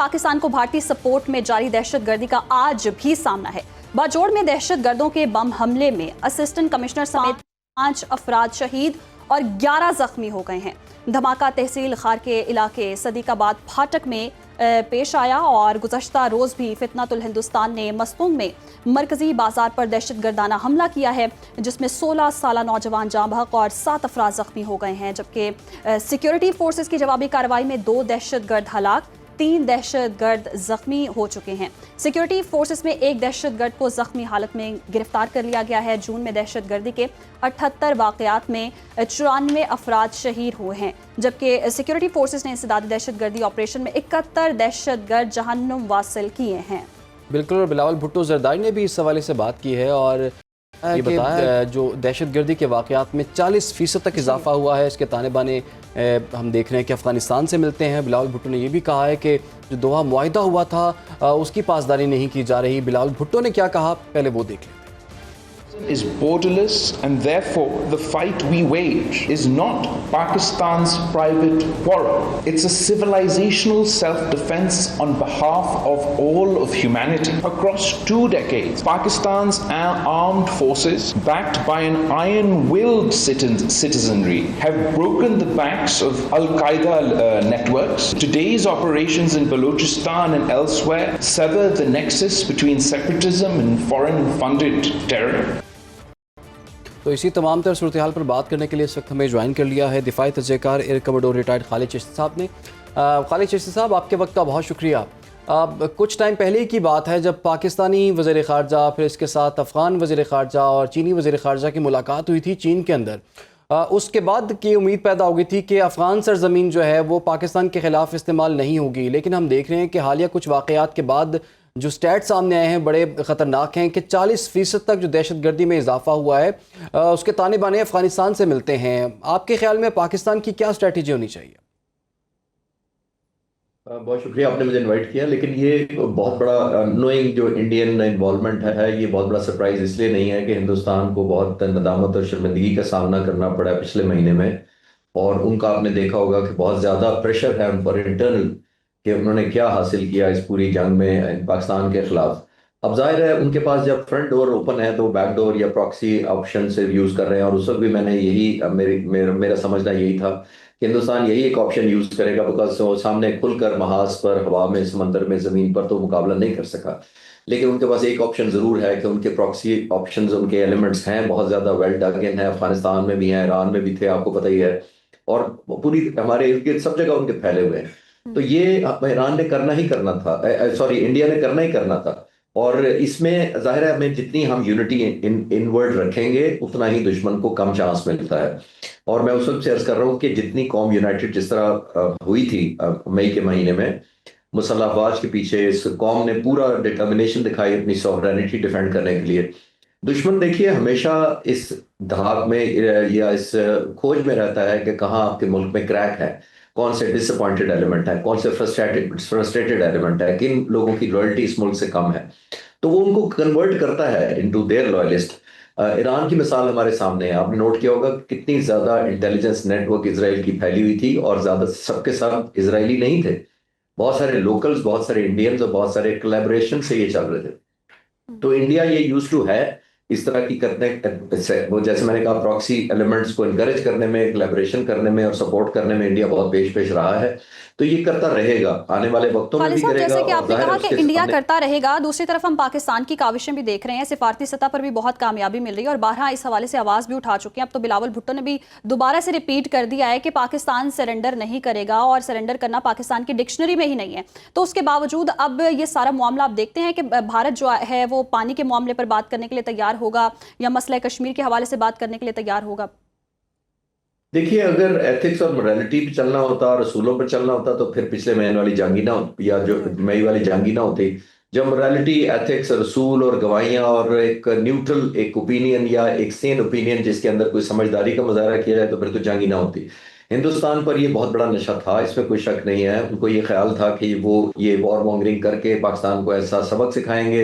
पाकिस्तान को भारतीय सपोर्ट में जारी दहशतगर्दी का आज भी सामना है। बाजोड़ में दहशतगर्दों के बम हमले में असिस्टेंट कमिश्नर समेत 5 अफराद शहीद और 11 जख्मी हो गए हैं। धमाका तहसील खार के इलाके सदीकाबाद फाटक में पेश आया और गुज़श्ता रोज़ भी फितनातुल हिंदुस्तान ने मस्तूंग में मरकजी बाजार पर दहशतगर्दाना हमला किया है, जिसमें 16 साला नौजवान जाँ बहक और 7 अफराद जख्मी हो गए हैं, जबकि सिक्योरिटी फोर्सेस की जवाबी कार्रवाई में 2 दहशतगर्द हलाक, 3 दहशतगर्द जख्मी हो चुके हैं। सिक्योरिटी फोर्सेस में एक दहशतगर्द को जख्मी हालत में गिरफ्तार कर लिया गया है। जून में दहशतगर्दी के 78 वाक़यात में 94 अफराद शहीद हुए हैं, जबकि सिक्योरिटी फोर्सेस ने इंसदादी दहशतगर्दी ऑपरेशन में 71 दहशतगर्द जहन्नुम वासिल किए हैं। बिल्कुल, और बिलावल भुट्टो जरदारी ने भी इस हवाले से बात की है और ये बताया जो दहशतगर्दी के वाक़यात में 40% तक इजाफा हुआ है। इसके ताने बाने हम देख रहे हैं कि अफ़गानिस्तान से मिलते हैं। बिलावल भुट्टो ने यह भी कहा है कि जो दोहा मुआहिदा हुआ था उसकी पासदारी नहीं की जा रही। बिलावल भुट्टो ने क्या कहा, पहले वो देख लें। Is borderless, and therefore the fight we wage is not Pakistan's private quarrel. It's a civilizational self-defense on behalf of all of humanity. Across 2 decades, Pakistan's armed forces, backed by an iron-willed citizenry, have broken the backs of Al-Qaeda networks. Today's operations in Balochistan and elsewhere sever the nexus between separatism and foreign-funded terror. तो इसी तमाम तर सूरत हाल पर बात करने के लिए इस वक्त हमें ज्वाइन कर लिया है दिफाई तजज़ियाकार air commodore retired Khalid Chishti साहब ने। खालिद चिश्ती साहब, आपके वक्त का बहुत शुक्रिया। कुछ टाइम पहले की बात है जब पाकिस्तानी वज़ीर ख़ारजा, फिर इसके साथ अफ़गान वज़ीर ख़ारजा और चीनी वज़ीर ख़ारजा की मुलाकात हुई थी चीन के अंदर। उसके बाद की उम्मीद पैदा हो गई थी कि अफ़गान सरज़मीन जो है वो पाकिस्तान के ख़िलाफ़ इस्तेमाल नहीं होगी, लेकिन हम देख रहे हैं कि हालिया कुछ वाक़यात के बाद जो स्टैट सामने आए हैं बड़े ख़तरनाक हैं कि 40% तक जो दहशतगर्दी में इजाफा हुआ है उसके ताने बाने अफ़गानिस्तान से मिलते हैं। आपके ख्याल में पाकिस्तान की क्या स्ट्रैटेजी होनी चाहिए? बहुत शुक्रिया, आपने मुझे इनवाइट किया। लेकिन ये बहुत बड़ा नोइंग जो इंडियन इन्वॉल्वमेंट है, ये बहुत बड़ा सरप्राइज इसलिए नहीं है कि हिंदुस्तान को बहुत नदामत और शर्मिंदगी का सामना करना पड़ा है पिछले महीने में, और उनका आपने देखा होगा कि बहुत ज़्यादा प्रेशर है उन पर इंटरनल कि उन्होंने क्या हासिल किया इस पूरी जंग में पाकिस्तान के खिलाफ। अब जाहिर है उनके पास जब फ्रंट डोर ओपन है तो बैक डोर या प्रॉक्सी ऑप्शन से यूज़ कर रहे हैं, और उस वक्त भी मैंने मेरा समझना यही था कि हिंदुस्तान यही एक ऑप्शन यूज़ करेगा, बिकॉज वो सामने खुलकर महाज पर, हवा में, समंदर में, ज़मीन पर तो मुकाबला नहीं कर सका। लेकिन उनके पास एक ऑप्शन ज़रूर है कि उनके प्रॉक्सी ऑप्शंस, उनके एलिमेंट्स हैं बहुत ज़्यादा वेल डग इन है। अफगानिस्तान में भी हैं, ईरान में भी थे, आपको पता ही है, और पूरी हमारे इर्द गिर्द सब जगह उनके फैले हुए हैं। तो ये ईरान ने करना ही करना था, सॉरी इंडिया ने करना ही करना था। और इसमें जाहिर है हमें जितनी हम यूनिटी इनवर्ड रखेंगे उतना ही दुश्मन को कम चांस मिलता है। और मैं उस वक्त से अर्ज कर रहा हूँ कि जितनी कौम यूनाइटेड जिस तरह हुई थी मई के महीने में मुसल्लह अफवाज के पीछे, इस कौम ने पूरा डिटर्मिनेशन दिखाई अपनी सॉवरेनिटी डिफेंड करने के लिए। दुश्मन देखिए हमेशा इस धाक में या इस खोज में रहता है कि कहाँ आपके मुल्क में क्रैक है, कौन से डिसअपॉइंटेड एलिमेंट है, कौन से फ्रस्ट्रेटेड एलिमेंट है, किन लोगों की लॉयल्टी इस मुल्क से कम है, तो वो उनको कन्वर्ट करता है इनटू देयर लॉयलिस्ट। ईरान की मिसाल हमारे सामने है, आपने नोट किया होगा कितनी ज्यादा इंटेलिजेंस नेटवर्क इजराइल की फैली हुई थी, और ज्यादा सबके सब इजरायली नहीं थे, बहुत सारे लोकल्स, बहुत सारे इंडियंस और बहुत सारे कोलैबोरेशन से ये चल रहे थे। तो इंडिया ये यूज टू है इस तरह की करने, वो जैसे मैंने कहा प्रॉक्सी एलिमेंट्स को इनकरेज करने में, कोलैबोरेशन करने में और सपोर्ट करने में इंडिया बहुत पेश रहा है। तो ये करता रहेगा, आने वाले वक्तों में भी करेगा। जैसे कि आपने कहा कि इंडिया करता रहेगा, दूसरी तरफ हम पाकिस्तान की काविशें भी देख रहे हैं, सिफारती सतह पर भी बहुत कामयाबी मिल रही है और बारहा इस हवाले से आवाज भी उठा चुके हैं। अब तो बिलावल भुट्टो ने भी दोबारा से रिपीट कर दिया है कि पाकिस्तान सरेंडर नहीं करेगा, और सरेंडर करना पाकिस्तान की डिक्शनरी में ही नहीं है। तो उसके बावजूद अब ये सारा मामला आप देखते हैं कि भारत जो है वो पानी के मामले पर बात करने के लिए तैयार होगा या मसला कश्मीर के हवाले से बात करने के लिए तैयार होगा। देखिए, अगर एथिक्स और मोरालिटी पे चलना होता और रसूलों पर चलना होता तो फिर पिछले महीने वाली जंग ही ना होती, या जो मई वाली जंग ही ना होती। जब मोरालिटी, एथिक्स, रसूल और गवाहियां और एक न्यूट्रल एक ओपिनियन या एक सेन ओपिनियन जिसके अंदर कोई समझदारी का मुजाहरा किया जाए तो फिर तो जंग ही ना होती। हिंदुस्तान पर ये बहुत बड़ा नशा था, इसमें कोई शक नहीं है। उनको ये ख्याल था कि वो ये वॉर मॉन्गरिंग करके पाकिस्तान को ऐसा सबक सिखाएंगे,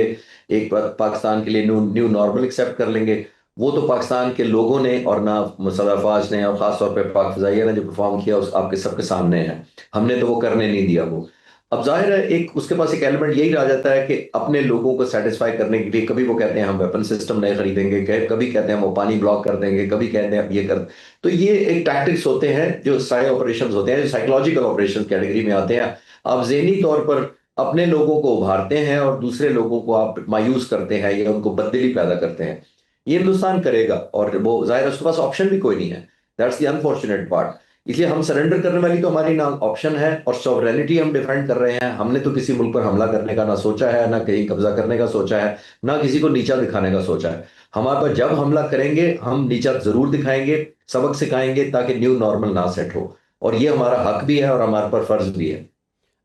एक पाकिस्तान के लिए न्यू नॉर्मल एक्सेप्ट कर लेंगे। वो तो पाकिस्तान के लोगों ने और ना मुसल्लह अफवाज ने और ख़ास तौर पे पाक फ़िज़ाइया ने जो परफॉर्म किया उस आपके सबके सामने है। हमने तो वो करने नहीं दिया। वो अब जाहिर है एक उसके पास एक एलिमेंट यही रह जाता है कि अपने लोगों को सेटिस्फाई करने के लिए कभी वो कहते हैं हम वेपन सिस्टम नहीं खरीदेंगे, कभी कहते हैं हम वो पानी ब्लॉक कर देंगे, कभी कहते हैं हम ये कर। तो ये एक टैक्टिक्स होते हैं जो साइ ऑपरेशंस होते हैं, जो साइकोलॉजिकल ऑपरेशन कैटेगरी में आते हैं। आप ज़हनी तौर पर अपने लोगों को उभारते हैं और दूसरे लोगों को आप मायूस करते हैं या उनको बददिली पैदा करते हैं। ये हिंदुस्तान करेगा और वो जाहिर है उसके पास ऑप्शन भी कोई नहीं है। That's the unfortunate part. इसलिए हम सरेंडर करने वाली तो हमारी ना ऑप्शन है, और सॉवरेनिटी हम डिफेंड कर रहे हैं। हमने तो किसी मुल्क पर हमला करने का ना सोचा है, ना कहीं कब्जा करने का सोचा है, ना किसी को नीचा दिखाने का सोचा है। हमारे पर जब हमला करेंगे हम नीचा जरूर दिखाएंगे, सबक सिखाएंगे ताकि न्यू नॉर्मल ना सेट हो, और ये हमारा हक भी है और हमारे पर फर्ज भी है।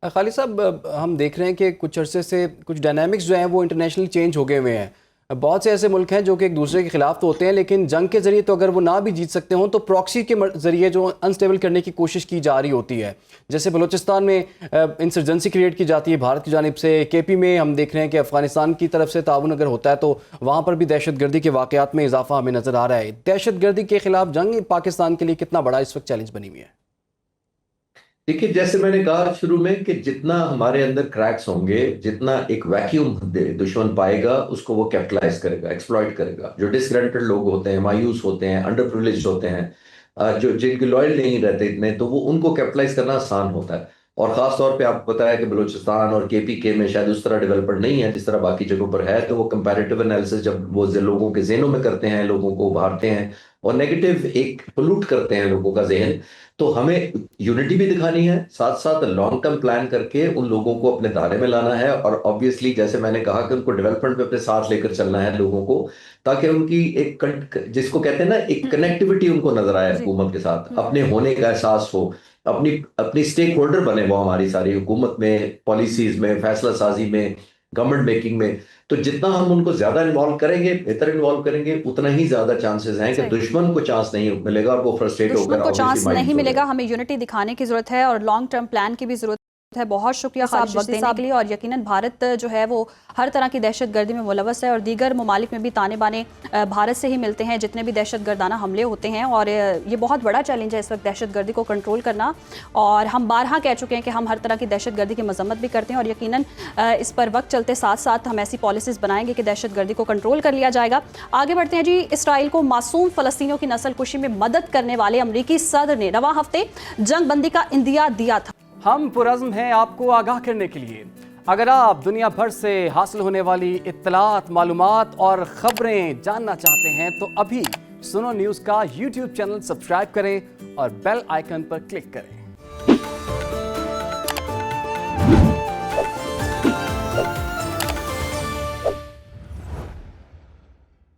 खालिद साहब, हम देख रहे हैं कि कुछ अरसे से कुछ डायनामिक्स जो हैं वो इंटरनेशनल चेंज हो गए हुए हैं। बहुत से ऐसे मुल्क हैं जो कि एक दूसरे के खिलाफ तो होते हैं, लेकिन जंग के जरिए तो अगर वो ना भी जीत सकते हों तो प्रॉक्सी के जरिए जो अनस्टेबल करने की कोशिश की जा रही होती है। जैसे बलूचिस्तान में इंसर्जेंसी क्रिएट की जाती है भारत की जानिब से। केपी में हम देख रहे हैं कि अफगानिस्तान की तरफ से ताउन अगर होता है तो वहाँ पर भी दहशतगर्दी के वाक़यात में इजाफा हमें नज़र आ रहा है। दहशतगर्दी के खिलाफ जंग पाकिस्तान के लिए कितना बड़ा इस वक्त चैलेंज बनी हुई है? देखिए, जैसे मैंने कहा शुरू में कि जितना हमारे अंदर क्रैक्स होंगे, जितना एक वैक्यूम दुश्मन पाएगा उसको वो कैपिटलाइज करेगा, एक्सप्लॉइट करेगा। जो डिसग्रंटेड लोग होते हैं, मायूस होते हैं, अंडर प्रिविलेज्ड होते हैं, जो जिनके लॉयल नहीं रहते इतने, तो वो उनको कैपिटलाइज करना आसान होता है। और खास तौर पे आपको पता है कि बलूचिस्तान और केपीके में शायद उस तरह डेवलपमेंट नहीं है जिस तरह बाकी जगहों पर है। तो वो कंपैरेटिव एनालिसिस जब वो लोगों के जहनों में करते हैं, लोगों को उभारते हैं और नेगेटिव एक पोल्यूट करते हैं लोगों का जहन, तो हमें यूनिटी भी दिखानी है, साथ साथ लॉन्ग टर्म प्लान करके उन लोगों को अपने दायरे में लाना है। और ऑब्वियसली जैसे मैंने कहा कि उनको डेवलपमेंट पे अपने साथ लेकर चलना है लोगों को, ताकि उनकी एक जिसको कहते हैं ना एक कनेक्टिविटी उनको नजर आए हुकूमत के साथ, अपने होने का एहसास हो, अपनी अपनी स्टेक होल्डर बने वो हमारी सारी हुकूमत में, पॉलिसीज में, फैसला साजी में, गवर्नमेंट मेकिंग में। तो जितना हम उनको ज्यादा इन्वॉल्व करेंगे, बेहतर इन्वॉल्व करेंगे, उतना ही ज्यादा चांसेस हैं कि दुश्मन को चांस नहीं मिलेगा और वो फ्रस्ट्रेट होकर दुश्मन को चांस नहीं मिलेगा। हमें यूनिटी दिखाने की जरूरत है और लॉन्ग टर्म प्लान की भी जरूरत है। बहुत शुक्रिया साहब वक्त देने के लिए। और यकीनन भारत जो है वो हर तरह की दहशतगर्दी में मुलव्वस है और दीगर ममालिक में भी ताने बाने भारत से ही मिलते हैं जितने भी दहशतगर्दाना हमले होते हैं। और ये बहुत बड़ा चैलेंज है इस वक्त दहशतगर्दी को कंट्रोल करना। और हम बारहा कह चुके हैं कि हम हर तरह की दहशतगर्दी की मजम्मत भी करते हैं और यकीनन इस पर वक्त चलते साथ साथ हम ऐसी पॉलिसीज बनाएंगे कि दहशतगर्दी को कंट्रोल कर लिया जाएगा। आगे बढ़ते हैं जी। इसराइल को मासूम फलस्तीनियों की नस्ल कुशी में मदद करने वाले अमरीकी सदर ने रवां हफ्ते जंग बंदी का इंदिया दिया था। हम पुरज़्म हैं आपको आगाह करने के लिए। अगर आप दुनिया भर से हासिल होने वाली इत्तलात, मालूमात और ख़बरें जानना चाहते हैं तो अभी सुनो न्यूज़ का YouTube चैनल सब्सक्राइब करें और बेल आइकन पर क्लिक करें।